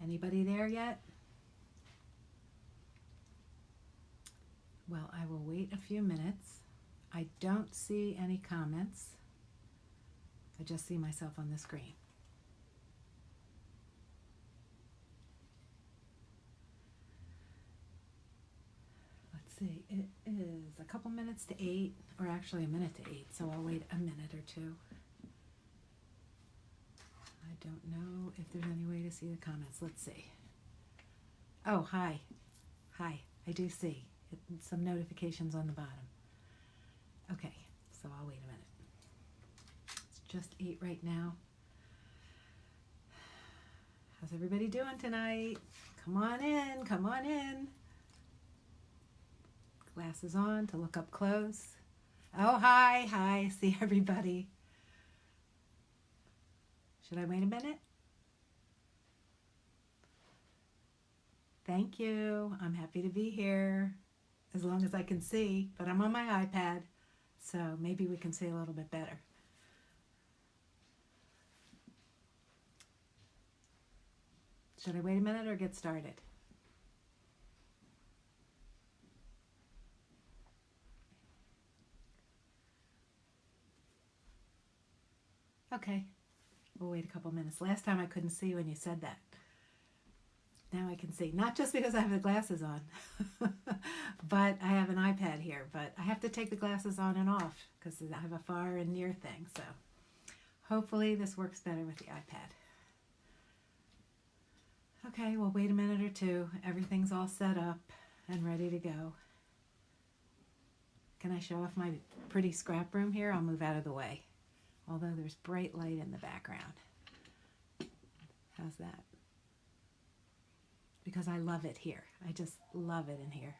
Anybody there yet? Well, I will wait a few minutes. I don't see any comments. I just see myself on the screen. Let's see, it is a couple minutes to 8, or actually a minute to 8, so I'll wait a minute or two. I don't know if there's any way to see the comments. Let's see. Oh, hi. Hi, I do see some notifications on the bottom. Okay, so I'll wait a minute. It's just 8 right now. How's everybody doing tonight? Come on in, come on in. Glasses on to look up close. Oh, hi, hi, see everybody. Should I wait a minute? Thank you. I'm happy to be here as long as I can see, but I'm on my iPad, so maybe we can see a little bit better. Should I wait a minute or get started? Okay, we'll wait a couple minutes. Last time I couldn't see when you said that. Now I can see. Not just because I have the glasses on, but I have an iPad here. But I have to take the glasses on and off because I have a far and near thing. So hopefully this works better with the iPad. Okay, we'll wait a minute or two. Everything's all set up and ready to go. Can I show off my pretty scrap room here? I'll move out of the way. Although there's bright light in the background. How's that? Because I love it here. I just love it in here.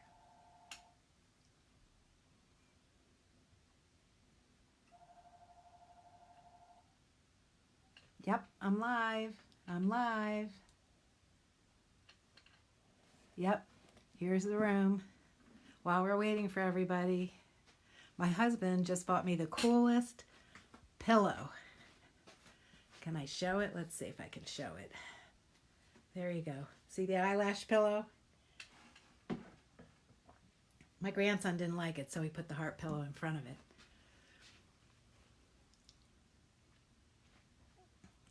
Yep, I'm live. I'm live. Yep, here's the room. While we're waiting for everybody, my husband just bought me the coolest pillow. Can I show it? Let's see if I can show it. There you go. See the eyelash pillow? My grandson didn't like it, so he put the heart pillow in front of it.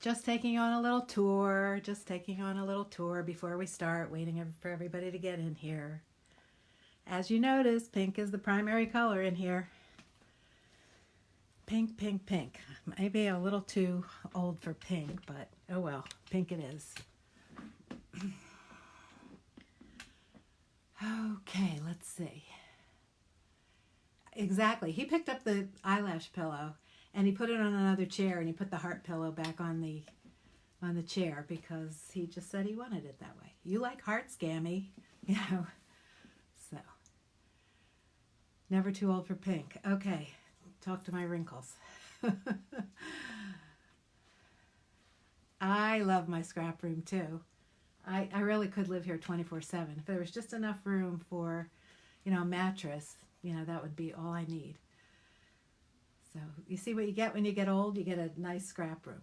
Just taking on a little tour. Just taking on a little tour before we start, waiting for everybody to get in here. As you notice, pink is the primary color in here. Pink, pink, pink. Maybe a little too old for pink, but oh well, pink it is. Okay, let's see. Exactly. He picked up the eyelash pillow and he put it on another chair and he put the heart pillow back on the chair because he just said he wanted it that way. You like hearts, Gammy, you know. So, never too old for pink. Okay, talk to my wrinkles. I love my scrap room too. I really could live here 24/7. If there was just enough room for, you know, a mattress, you know, that would be all I need. So you see what you get when you get old? You get a nice scrap room.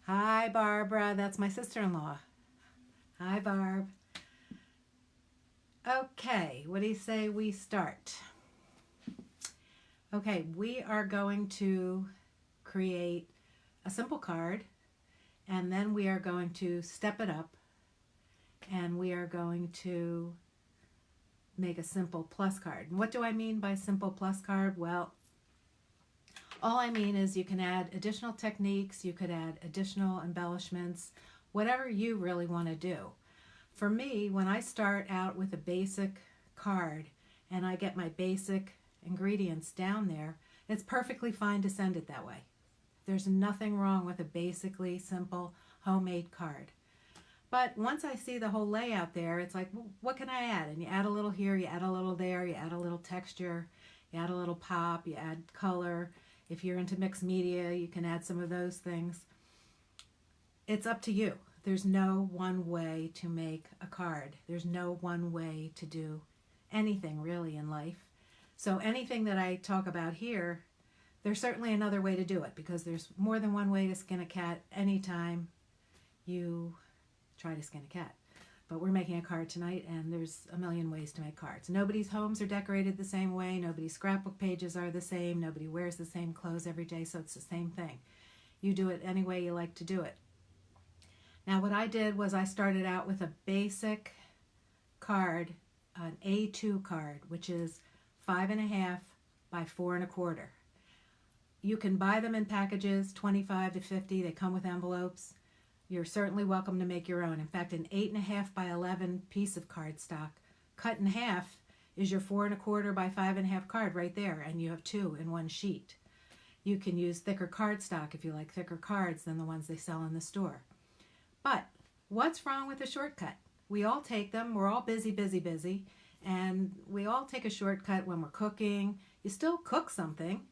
Hi, Barbara. That's my sister-in-law. Hi, Barb. Okay, what do you say we start? Okay, we are going to create a simple card, and then we are going to step it up, and we are going to make a simple plus card. And what do I mean by simple plus card? Well, all I mean is you can add additional techniques, you could add additional embellishments, whatever you really want to do. For me, when I start out with a basic card and I get my basic ingredients down there, it's perfectly fine to send it that way. There's nothing wrong with a basically simple homemade card. But once I see the whole layout there, it's like, well, what can I add? And you add a little here, you add a little there, you add a little texture, you add a little pop, you add color. If you're into mixed media, you can add some of those things. It's up to you. There's no one way to make a card. There's no one way to do anything really in life. So anything that I talk about here, there's certainly another way to do it because there's more than one way to skin a cat anytime, you try to skin a cat. But we're making a card tonight, and there's a million ways to make cards. Nobody's homes are decorated the same way. Nobody's scrapbook pages are the same. Nobody wears the same clothes every day, so it's the same thing. You do it any way you like to do it. Now what I did was I started out with a basic card, an A2 card, which is 5.5 by 4.25. You can buy them in packages, 25 to 50. They come with envelopes. You're certainly welcome to make your own. In fact, an 8.5 by 11 piece of cardstock cut in half is your 4.25 by 5.5 card right there, and you have two in one sheet. You can use thicker cardstock if you like thicker cards than the ones they sell in the store. But what's wrong with a shortcut? We all take them. We're all busy, busy, busy, and we all take a shortcut when we're cooking. You still cook something.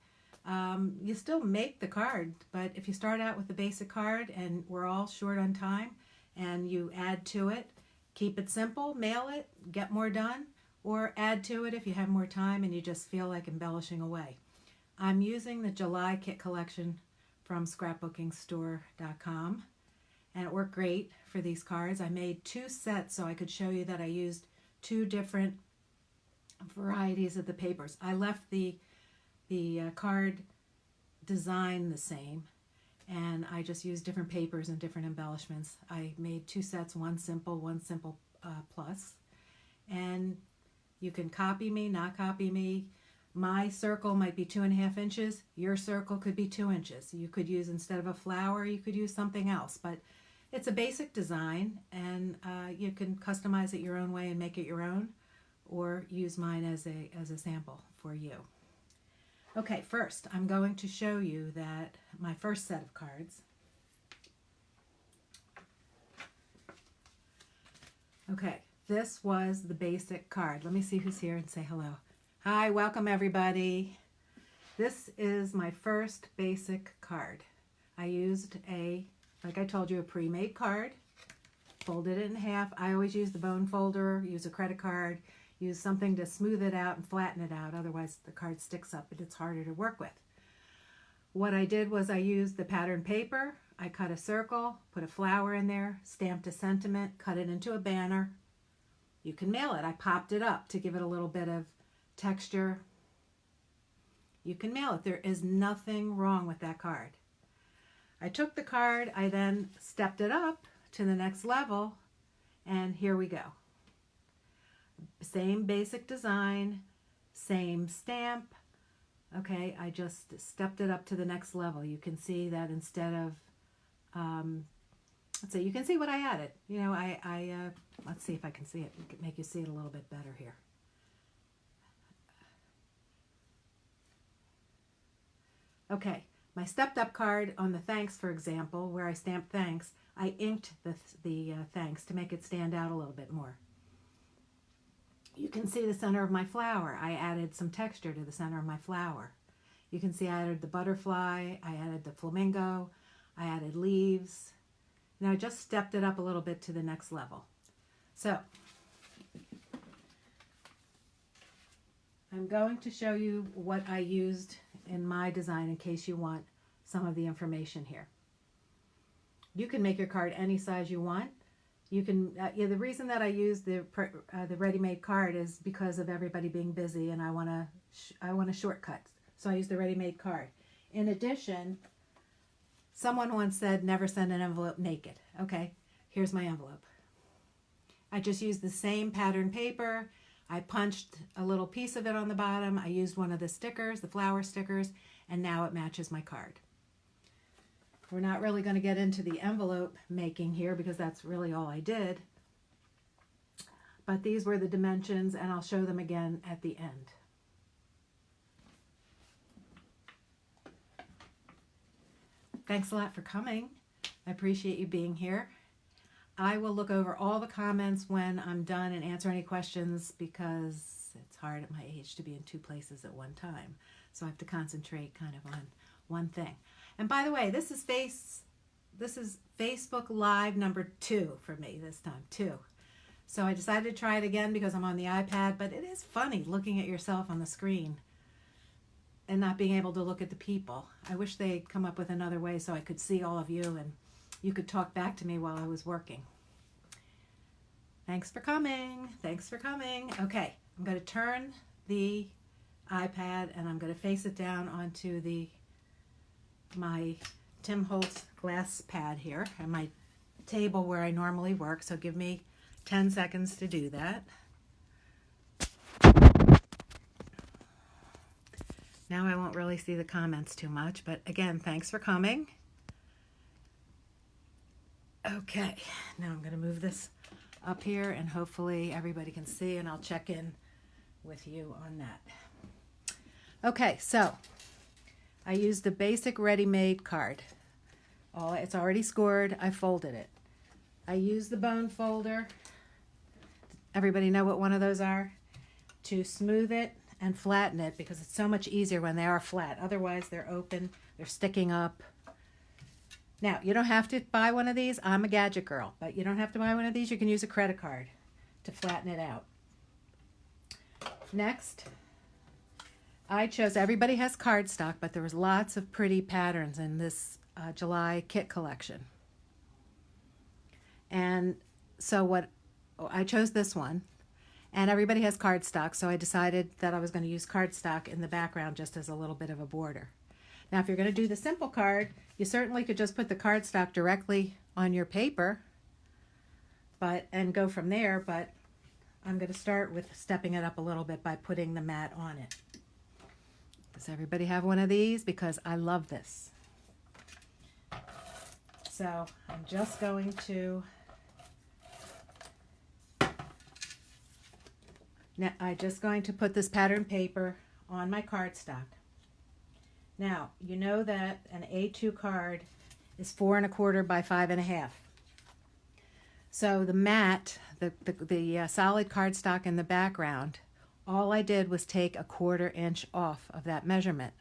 You still make the card, but if you start out with the basic card and we're all short on time and you add to it, keep it simple, mail it, get more done, or add to it if you have more time and you just feel like embellishing away. I'm using the July kit collection from ScrapbookingStore.com, and it worked great for these cards. I made 2 sets so I could show you that I used 2 different varieties of the papers. I left the card design the same, and I just used different papers and different embellishments. I made 2 sets, one simple plus, and you can copy me, not copy me. My circle might be 2.5 inches. Your circle could be 2 inches. You could use, instead of a flower, you could use something else, but it's a basic design, and you can customize it your own way and make it your own, or use mine as a sample for you. Okay, first I'm going to show you that my first set of cards. Okay, this was the basic card. Let me see who's here and say hello. Hi, welcome everybody. This is my first basic card. I used like I told you, a pre-made card, folded it in half. I always use the bone folder, use a credit card, use something to smooth it out and flatten it out, otherwise the card sticks up and it's harder to work with. What I did was I used the pattern paper. I cut a circle, put a flower in there, stamped a sentiment, cut it into a banner. You can mail it. I popped it up to give it a little bit of texture. You can mail it. There is nothing wrong with that card. I took the card, I then stepped it up to the next level, and here we go. Same basic design, same stamp. Okay, I just stepped it up to the next level. You can see that instead of, let's see, you can see what I added. You know, let's see if I can see it, make you see it a little bit better here. Okay, my stepped up card on the thanks, for example, where I stamped thanks, I inked the thanks to make it stand out a little bit more. You can see the center of my flower. I added some texture to the center of my flower. You can see I added the butterfly, I added the flamingo, I added leaves. Now I just stepped it up a little bit to the next level. So, I'm going to show you what I used in my design in case you want some of the information here. You can make your card any size you want. You can, the reason that I use the ready-made card is because of everybody being busy, and I want a shortcut. So I use the ready-made card. In addition, someone once said, never send an envelope naked. Okay, here's my envelope. I just used the same pattern paper. I punched a little piece of it on the bottom. I used one of the stickers, the flower stickers, and now it matches my card. We're not really going to get into the envelope making here because that's really all I did. But these were the dimensions, and I'll show them again at the end. Thanks a lot for coming. I appreciate you being here. I will look over all the comments when I'm done and answer any questions because it's hard at my age to be in 2 places at one time. So I have to concentrate kind of on one thing. And by the way, this is Facebook Live number 2 for me this time, 2. So I decided to try it again because I'm on the iPad, but it is funny looking at yourself on the screen and not being able to look at the people. I wish they'd come up with another way so I could see all of you and you could talk back to me while I was working. Thanks for coming. Thanks for coming. Okay, I'm going to turn the iPad and I'm going to face it down onto my Tim Holtz glass pad here and my table where I normally work. So give me 10 seconds to do that. Now I won't really see the comments too much, but again, thanks for coming. Okay, now I'm going to move this up here and hopefully everybody can see, and I'll check in with you on that. Okay, so I used the basic ready-made card. It's already scored. I folded it. I used the bone folder. Everybody know what one of those are? To smooth it and flatten it, because it's so much easier when they are flat. Otherwise, they're open, they're sticking up. Now, you don't have to buy one of these. I'm a gadget girl, but you don't have to buy one of these. You can use a credit card to flatten it out. Next, I chose, everybody has cardstock, but there was lots of pretty patterns in this July kit collection. And so I chose this one. And everybody has cardstock, so I decided that I was going to use cardstock in the background just as a little bit of a border. Now, if you're going to do the simple card, you certainly could just put the cardstock directly on your paper and go from there, but I'm going to start with stepping it up a little bit by putting the mat on it. Does everybody have one of these? Because I love this. So I'm just going to... Now, I'm just going to put this pattern paper on my cardstock. Now, you know that an A2 card is 4 1/4 by 5 1/2. So the mat, the solid cardstock in the background, all I did was take a 1/4 inch off of that measurement.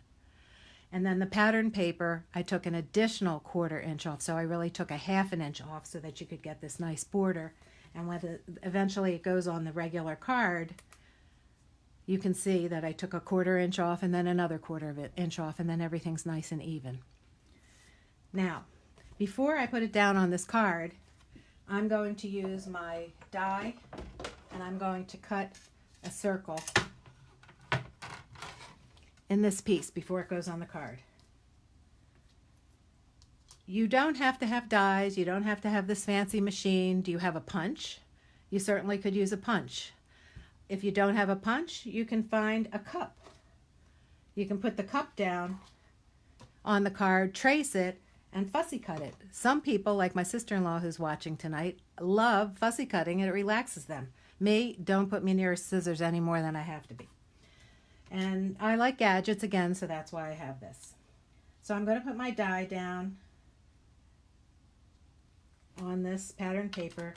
And then the pattern paper, I took an additional 1/4 inch off. So I really took a 1/2 inch off so that you could get this nice border. And when eventually it goes on the regular card, you can see that I took a 1/4 inch off and then another 1/4 inch off, and then everything's nice and even. Now, before I put it down on this card, I'm going to use my die and I'm going to cut a circle in this piece before it goes on the card. You don't have to have dies. You don't have to have this fancy machine. Do you have a punch? You certainly could use a punch. If you don't have a punch, you can find a cup. You can put the cup down on the card, trace it, and fussy cut it. Some people, like my sister-in-law who's watching tonight, love fussy cutting and it relaxes them. Me, don't put me near scissors any more than I have to be. And I like gadgets again, so that's why I have this. So I'm going to put my die down on this pattern paper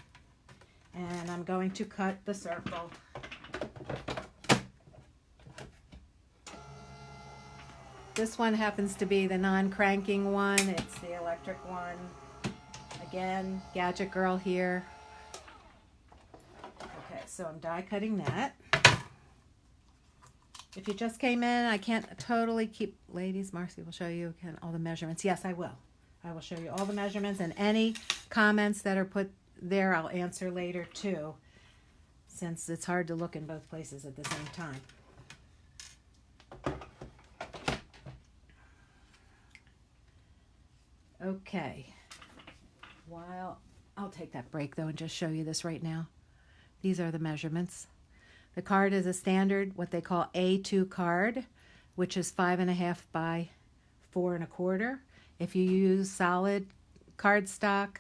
and I'm going to cut the circle. This one happens to be the non-cranking one. It's the electric one. Again, gadget girl here. Okay, so I'm die cutting that. If you just came in, I can't totally keep, ladies, Marci will show you again all the measurements. Yes, I will. I will show you all the measurements, and any comments that are put there I'll answer later too, since it's hard to look in both places at the same time. Okay, I'll take that break though and just show you this right now. These are the measurements. The card is a standard, what they call A2 card, which is 5 1/2 by 4 1/4. If you use solid cardstock,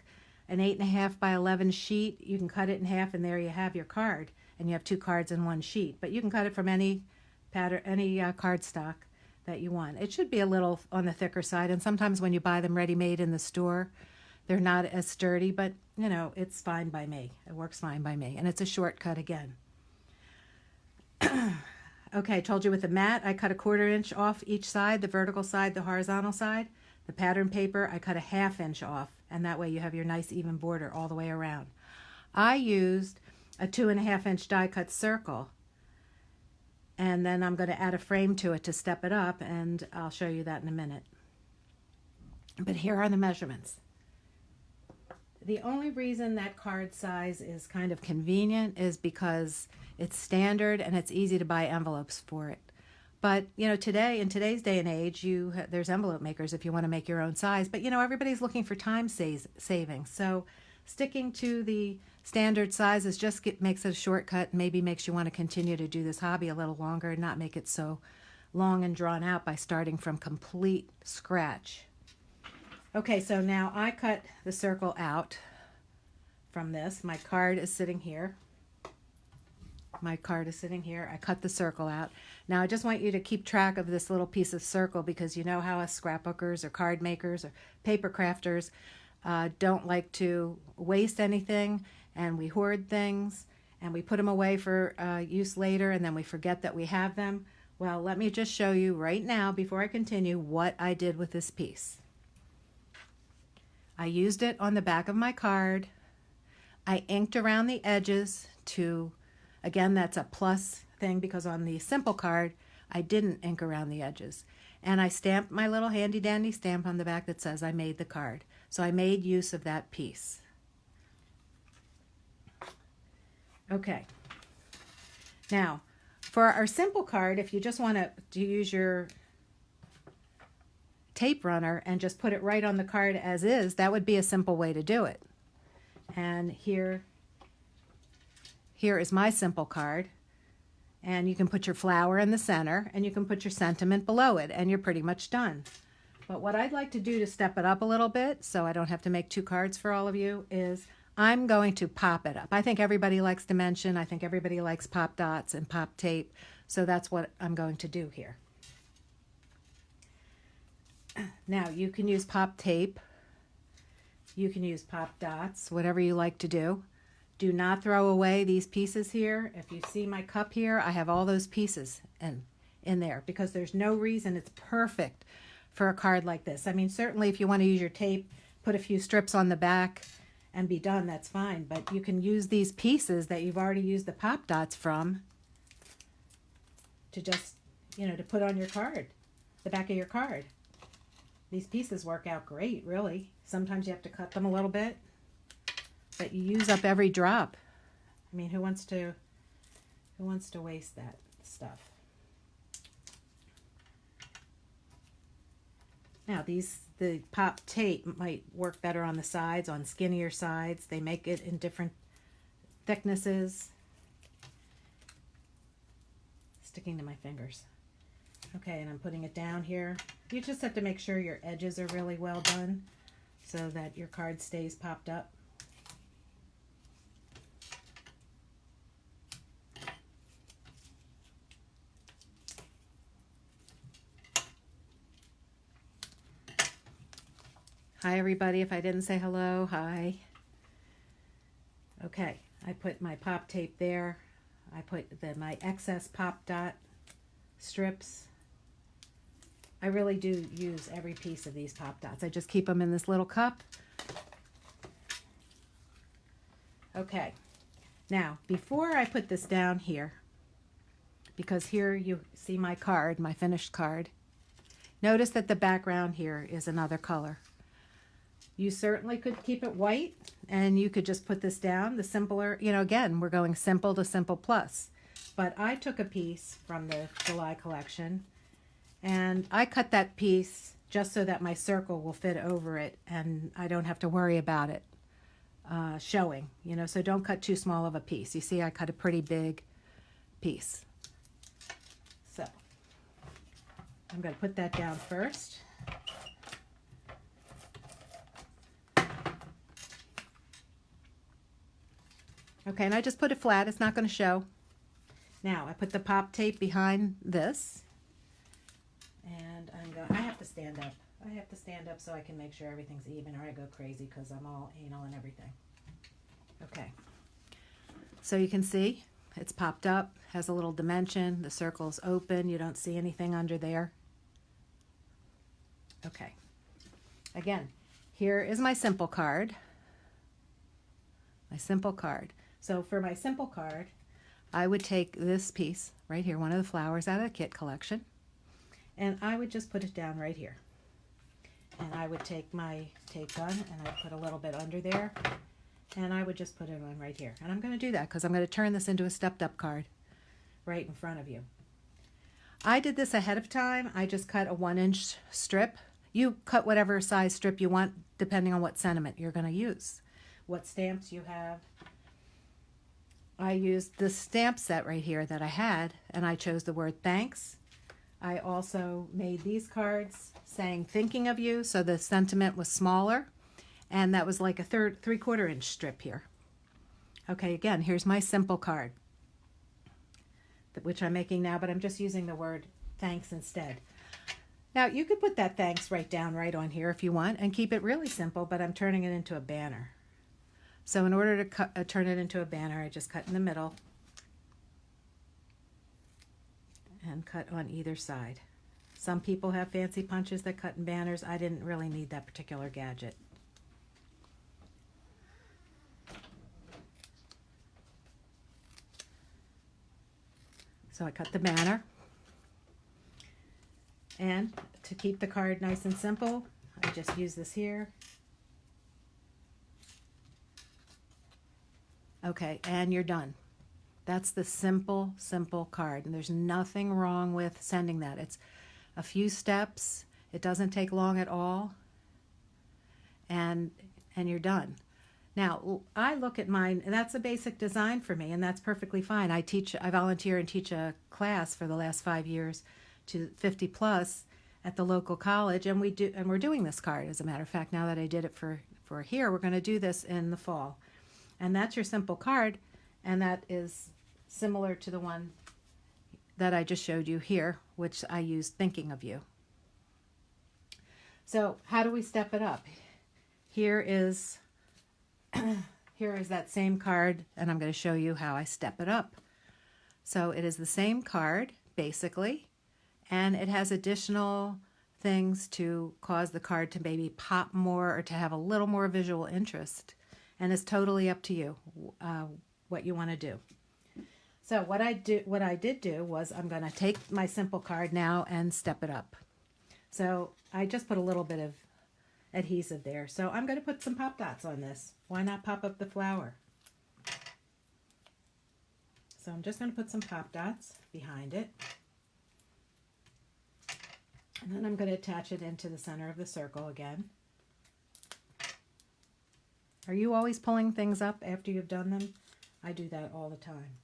an 8 1/2 by 11 sheet, you can cut it in half and there you have your card. And you have 2 cards in 1 sheet. But you can cut it from any pattern, any cardstock that you want. It should be a little on the thicker side, and sometimes when you buy them ready-made in the store, they're not as sturdy, but you know, it's fine by me. It works fine by me, and it's a shortcut again. Okay, I told you with the mat, I cut a 1/4 inch off each side, the vertical side, the horizontal side. The pattern paper, I cut a 1/2 inch off, and that way you have your nice even border all the way around. I used a 2 1/2 inch die cut circle, and then I'm going to add a frame to it to step it up, and I'll show you that in a minute. But here are the measurements. The only reason that card size is kind of convenient is because it's standard and it's easy to buy envelopes for it. But, you know, today, in today's day and age, there's envelope makers if you want to make your own size. But, you know, everybody's looking for time saving. So sticking to the standard sizes just makes it a shortcut, maybe makes you want to continue to do this hobby a little longer and not make it so long and drawn out by starting from complete scratch. Okay, so now I cut the circle out from this. My card is sitting here. My card is sitting here. I cut the circle out. Now I just want you to keep track of this little piece of circle, because you know how us scrapbookers or card makers or paper crafters don't like to waste anything, and we hoard things and we put them away for use later, and then we forget that we have them. Well, let me just show you right now before I continue what I did with this piece. I used it on the back of my card. I inked around the edges to, again, that's a plus thing because on the simple card, I didn't ink around the edges. And I stamped my little handy dandy stamp on the back that says I made the card. So I made use of that piece. Okay. Now, for our simple card, if you just want to use your tape runner and just put it right on the card as is, that would be a simple way to do it. And here is my simple card, and you can put your flower in the center and you can put your sentiment below it, and you're pretty much done. But what I'd like to do to step it up a little bit so I don't have to make 2 cards for all of you is I'm going to pop it up. I think everybody likes dimension. I think everybody likes pop dots and pop tape, so that's what I'm going to do here. Now, you can use pop tape, you can use pop dots, whatever you like to do. Do not throw away these pieces here. If you see my cup here, I have all those pieces in there because there's no reason. It's perfect for a card like this. I mean, certainly if you want to use your tape, put a few strips on the back and be done, that's fine. But you can use these pieces that you've already used the pop dots from to just, you know, to put on your card, the back of your card. These pieces work out great, really. Sometimes you have to cut them a little bit, but you use up every drop. I mean, who wants to waste that stuff? Now, the pop tape might work better on the sides, on skinnier sides. They make it in different thicknesses. Sticking to my fingers. Okay, and I'm putting it down here. You just have to make sure your edges are really well done so that your card stays popped up. Hi everybody, if I didn't say hello, hi. Okay, I put my pop tape there. I put my excess pop dot strips. I really do use every piece of these pop dots. I just keep them in this little cup. Okay, now before I put this down here, because here you see my card, my finished card, notice that the background here is another color. You certainly could keep it white and you could just put this down. The simpler, you know, again, we're going simple to simple plus. But I took a piece from the July collection and I cut that piece just so that my circle will fit over it and I don't have to worry about it showing, you know, so don't cut too small of a piece. You see, I cut a pretty big piece. So I'm going to put that down first. Okay, and I just put it flat. It's not going to show. Now, I put the pop tape behind this. And I have to stand up. I have to stand up so I can make sure everything's even or I go crazy because I'm all anal and everything. Okay. So you can see it's popped up, has a little dimension. The circle's open. You don't see anything under there. Okay. Again, here is my simple card. My simple card. So for my simple card, I would take this piece right here, one of the flowers out of the kit collection, and I would just put it down right here. And I would take my tape gun and I'd put a little bit under there, and I would just put it on right here. And I'm going to do that because I'm going to turn this into a stepped up card right in front of you. I did this ahead of time. I just cut a 1-inch strip. You cut whatever size strip you want depending on what sentiment you're going to use, what stamps you have. I used this stamp set right here that I had, and I chose the word thanks. I also made these cards saying thinking of you, so the sentiment was smaller, and that was like a 3/4 inch strip here. Okay, again, here's my simple card, which I'm making now, but I'm just using the word thanks instead. Now, you could put that thanks right down right on here if you want and keep it really simple, but I'm turning it into a banner. So in order to turn it into a banner, I just cut in the middle and cut on either side. Some people have fancy punches that cut in banners. I didn't really need that particular gadget. So I cut the banner. And to keep the card nice and simple, I just use this here. Okay, and you're done. That's the simple, simple card. And there's nothing wrong with sending that. It's a few steps. It doesn't take long at all. And you're done. Now, I look at mine, and that's a basic design for me, and that's perfectly fine. I volunteer and teach a class for the last 5 years to 50 plus at the local college, and we're doing this card. As a matter of fact, now that I did it for here, we're going to do this in the fall. And that's your simple card, and that is similar to the one that I just showed you here, which I used thinking of you. So how do we step it up? Here is that same card, and I'm going to show you how I step it up. So it is the same card, basically, and it has additional things to cause the card to maybe pop more or to have a little more visual interest. And it's totally up to you what you want to do. So what I did do was I'm going to take my simple card now and step it up. So I just put a little bit of adhesive there. So I'm going to put some pop dots on this. Why not pop up the flower? So I'm just going to put some pop dots behind it. And then I'm going to attach it into the center of the circle again. Are you always pulling things up after you've done them? I do that all the time.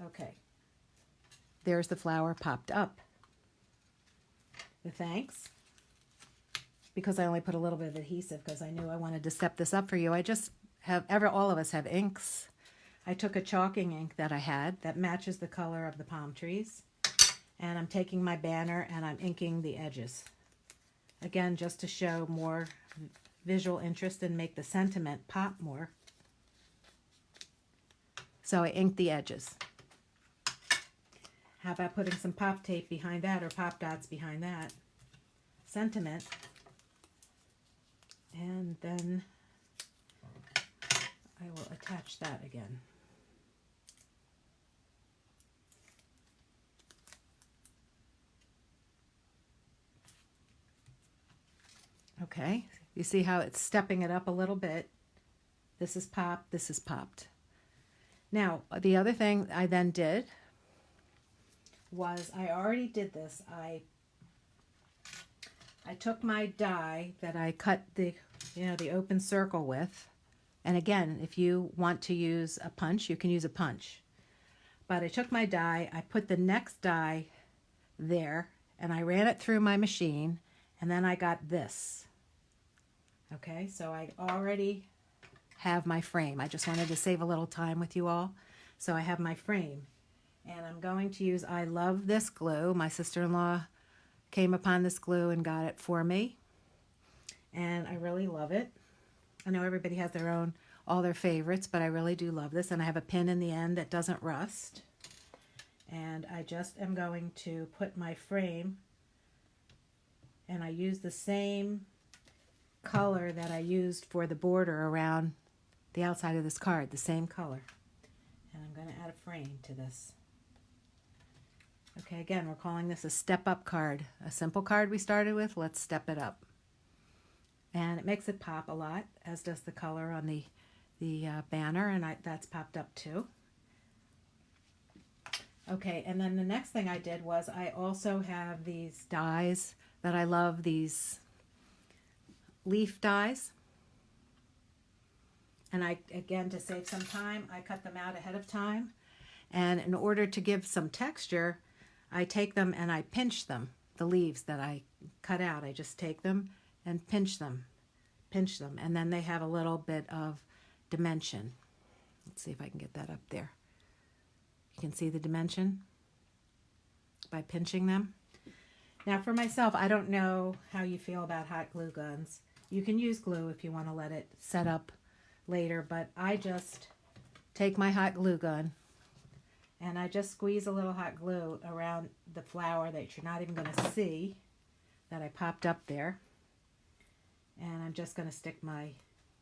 Okay. There's the flower popped up. The thanks. Because I only put a little bit of adhesive because I knew I wanted to step this up for you. I just have, all of us have inks. I took a chalking ink that I had that matches the color of the palm trees. And I'm taking my banner and I'm inking the edges. Again, just to show more visual interest and make the sentiment pop more. So I inked the edges. How about putting some pop tape behind that, or pop dots behind that sentiment? And then I will attach that again. Okay, you see how it's stepping it up a little bit. This is popped, this is popped. Now, the other thing I then did was, I already did this. I took my die that I cut the open circle with. And again, if you want to use a punch, you can use a punch. But I took my die, I put the next die there, and I ran it through my machine, and then I got this. Okay, so I already have my frame. I just wanted to save a little time with you all. So I have my frame. And I'm going to use, I love this glue. My sister-in-law came upon this glue and got it for me. And I really love it. I know everybody has all their favorites, but I really do love this. And I have a pin in the end that doesn't rust. And I just am going to put my frame, and I use the same color that I used for the border around the outside of this card, the same color. And I'm going to add a frame to this. Okay, again, we're calling this a step-up card. A simple card we started with, let's step it up. and it makes it pop a lot, as does the color on the banner, and that's popped up too. Okay, and then the next thing I did was I also have these dies that I love, these leaf dies. And again, to save some time, I cut them out ahead of time. And in order to give some texture, I take them and I pinch them. The leaves that I cut out, I just take them and pinch them. And then they have a little bit of dimension. Let's see if I can get that up there. You can see the dimension by pinching them. Now for myself, I don't know how you feel about hot glue guns. You can use glue if you want to let it set up later, but I just take my hot glue gun and I just squeeze a little hot glue around the flower that you're not even going to see that I popped up there. And I'm just going to stick my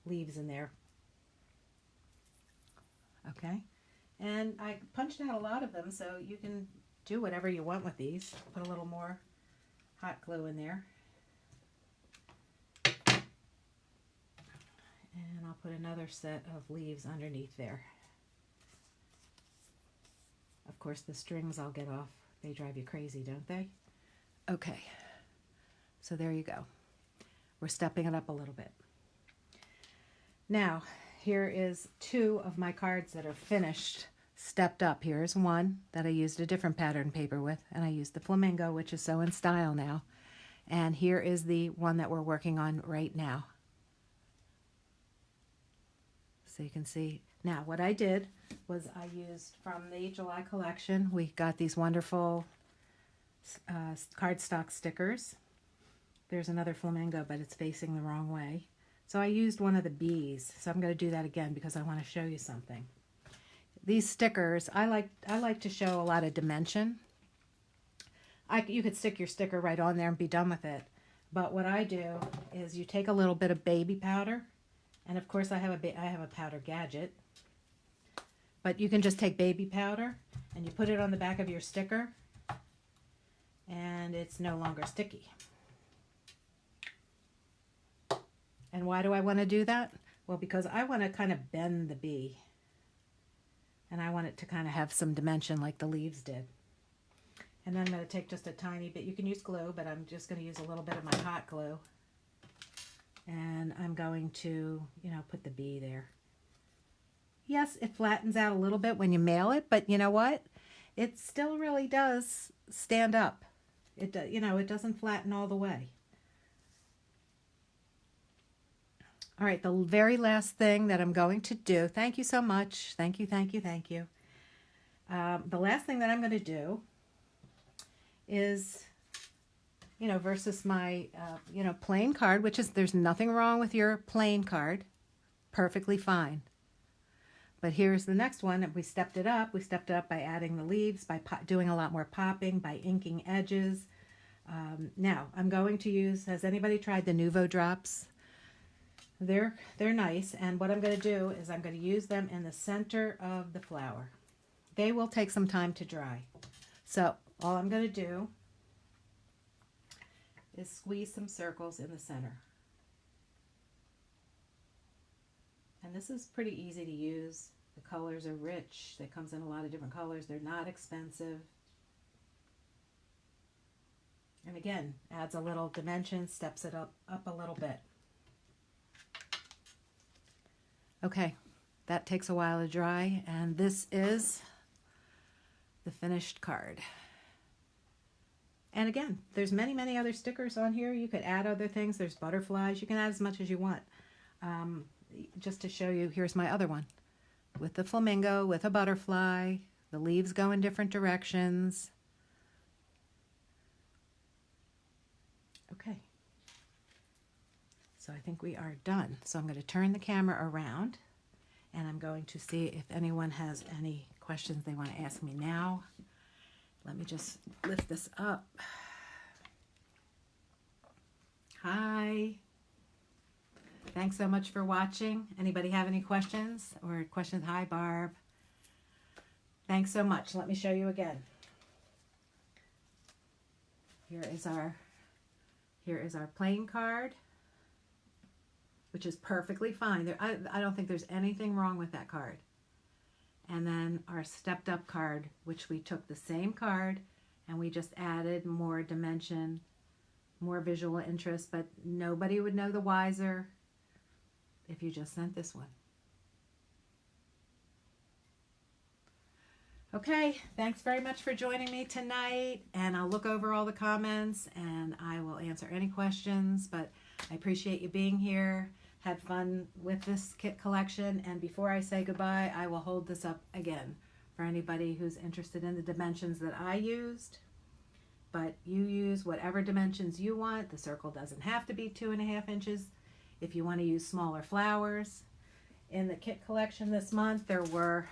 leaves in there. Okay. And I punched out a lot of them, so you can do whatever you want with these. Put a little more hot glue in there. And I'll put another set of leaves underneath there. Of course, the strings I'll get off. They drive you crazy, don't they? Okay. So there you go. We're stepping it up a little bit. Now, here is 2 of my cards that are finished, stepped up. Here's one that I used a different pattern paper with, and I used the flamingo, which is so in style now. And here is the one that we're working on right now. So you can see. Now, what I did was I used from the July collection, we got these wonderful cardstock stickers. There's another flamingo, but it's facing the wrong way. So I used one of the bees. So I'm going to do that again because I want to show you something. These stickers, I like to show a lot of dimension. You could stick your sticker right on there and be done with it. But what I do is you take a little bit of baby powder, and of course I have a powder gadget. But you can just take baby powder and you put it on the back of your sticker, and it's no longer sticky. And why do I want to do that? Well, because I want to kind of bend the bee. And I want it to kind of have some dimension like the leaves did. And then I'm going to take just a tiny bit. You can use glue, but I'm just going to use a little bit of my hot glue. And I'm going to, put the bee there. Yes, it flattens out a little bit when you mail it, but you know what? It still really does stand up. It doesn't flatten all the way. All right, the very last thing that I'm going to do, thank you so much. Thank you. The last thing that I'm going to do is, versus my, plain card, which is, there's nothing wrong with your plain card. Perfectly fine. But here's the next one. We stepped it up. We stepped it up by adding the leaves, by doing a lot more popping, by inking edges. Now, I'm going to use, has anybody tried the Nuvo drops? They're nice, and what I'm going to do is I'm going to use them in the center of the flower. They will take some time to dry. So all I'm going to do is squeeze some circles in the center. And this is pretty easy to use. The colors are rich. It comes in a lot of different colors. They're not expensive. And again, adds a little dimension, steps it up a little bit. Okay, that takes a while to dry, and this is the finished card. And again, there's many other stickers on here. You could add other things. There's butterflies. You can add as much as you want. Just to show you, here's my other one with the flamingo, with a butterfly. The leaves go in different directions. Okay. So I think we are done. So I'm going to turn the camera around, and I'm going to see if anyone has any questions they want to ask me now. Let me just lift this up. Hi. Thanks so much for watching. Anybody have any questions or questions? Hi, Barb. Thanks so much. Let me show you again. Here is our playing card. which is perfectly fine. I don't think there's anything wrong with that card. And then our stepped up card, which we took the same card and we just added more dimension, more visual interest, but nobody would know the wiser if you just sent this one. Okay, thanks very much for joining me tonight, and I'll look over all the comments and I will answer any questions, but I appreciate you being here. Had fun with this kit collection, and before I say goodbye, I will hold this up again for anybody who's interested in the dimensions that I used. But you use whatever dimensions you want. The circle doesn't have to be 2.5 inches. If you want to use smaller flowers. In the kit collection this month, there were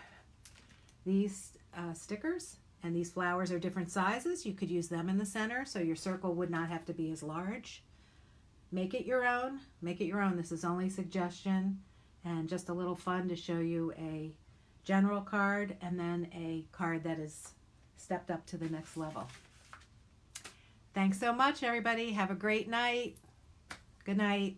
these stickers, and these flowers are different sizes. You could use them in the center, so your circle would not have to be as large. Make it your own. Make it your own. This is only suggestion and just a little fun to show you a general card and then a card that is stepped up to the next level. Thanks so much, everybody. Have a great night. Good night.